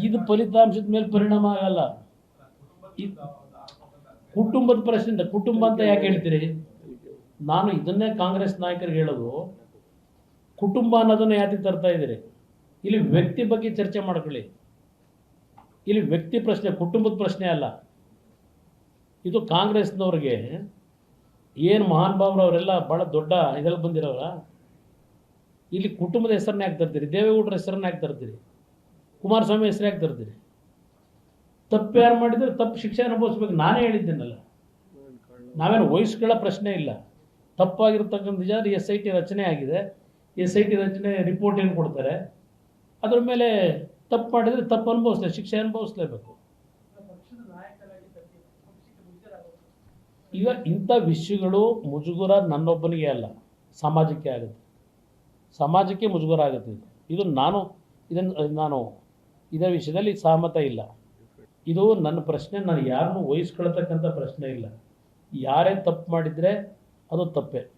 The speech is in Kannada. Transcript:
ಇದು ಫಲಿತಾಂಶದ ಮೇಲೆ ಪರಿಣಾಮ ಆಗಲ್ಲ. ಕುಟುಂಬದ ಪ್ರಶ್ನೆ, ಕುಟುಂಬ ಅಂತ ಯಾಕೆ ಹೇಳ್ತೀರಿ? ನಾನು ಇದನ್ನೇ ಕಾಂಗ್ರೆಸ್ ನಾಯಕರಿಗೆ ಹೇಳೋದು, ಕುಟುಂಬ ಅನ್ನೋದನ್ನ ಯಾಕೆ ತರ್ತಾ ಇದ್ದೀರಿ? ಇಲ್ಲಿ ವ್ಯಕ್ತಿ ಬಗ್ಗೆ ಚರ್ಚೆ ಮಾಡ್ಕೊಳ್ಳಿ. ಇಲ್ಲಿ ವ್ಯಕ್ತಿ ಪ್ರಶ್ನೆ, ಕುಟುಂಬದ ಪ್ರಶ್ನೆ ಅಲ್ಲ. ಇದು ಕಾಂಗ್ರೆಸ್ನವ್ರಿಗೆ ಏನು ಮಹಾನ್ ಭಾವರು ಅವರೆಲ್ಲ ಭಾಳ ದೊಡ್ಡ ಇದರಲ್ಲಿ ಬಂದಿರೋರ, ಇಲ್ಲಿ ಕುಟುಂಬದ ಹೆಸರನ್ನ ಯಾಕೆ ತರ್ತೀರಿ? ದೇವೇಗೌಡರ ಹೆಸರನ್ನ ಯಾಕೆ ತರ್ತೀರಿ? ಕುಮಾರಸ್ವಾಮಿ ಹೆಸರು ಯಾಕೆ ತರ್ತೀರಿ? ತಪ್ಪು ಯಾರು ಮಾಡಿದರೆ ತಪ್ಪು ಶಿಕ್ಷೆ ಅನುಭವಿಸ್ಬೇಕು. ನಾನೇ ಹೇಳಿದ್ದೇನಲ್ಲ, ನಾವೇನು ವಯಸ್ಸುಗಳ ಪ್ರಶ್ನೆ ಇಲ್ಲ. ತಪ್ಪಾಗಿರ್ತಕ್ಕಂಥ ನಿಜ SIT ರಚನೆ ಆಗಿದೆ. SIT ರಚನೆ ರಿಪೋರ್ಟ್ ಏನು ಕೊಡ್ತಾರೆ, ಅದ್ರ ಮೇಲೆ ತಪ್ಪು ಮಾಡಿದರೆ ತಪ್ಪು ಅನುಭವಿಸ್ತಾರೆ, ಶಿಕ್ಷೆ ಅನುಭವಿಸ್ಲೇಬೇಕು. ಈಗ ಇಂಥ ವಿಷಯಗಳು ಮುಜುಗರ ನನ್ನೊಬ್ಬನಿಗೆ ಅಲ್ಲ, ಸಮಾಜಕ್ಕೆ ಆಗುತ್ತೆ. ಸಮಾಜಕ್ಕೆ ಮುಜುಗರ ಆಗುತ್ತೆ. ಇದು ನಾನು ಇದರ ವಿಷಯದಲ್ಲಿ ಸಹಮತ ಇಲ್ಲ. ಇದು ನನ್ನ ಪ್ರಶ್ನೆ. ನಾನು ಯಾರನ್ನೂ ವಹಿಸ್ಕೊಳ್ತಕ್ಕಂಥ ಪ್ರಶ್ನೆ ಇಲ್ಲ. ಯಾರೇ ತಪ್ಪು ಮಾಡಿದರೆ ಅದು ತಪ್ಪೇ.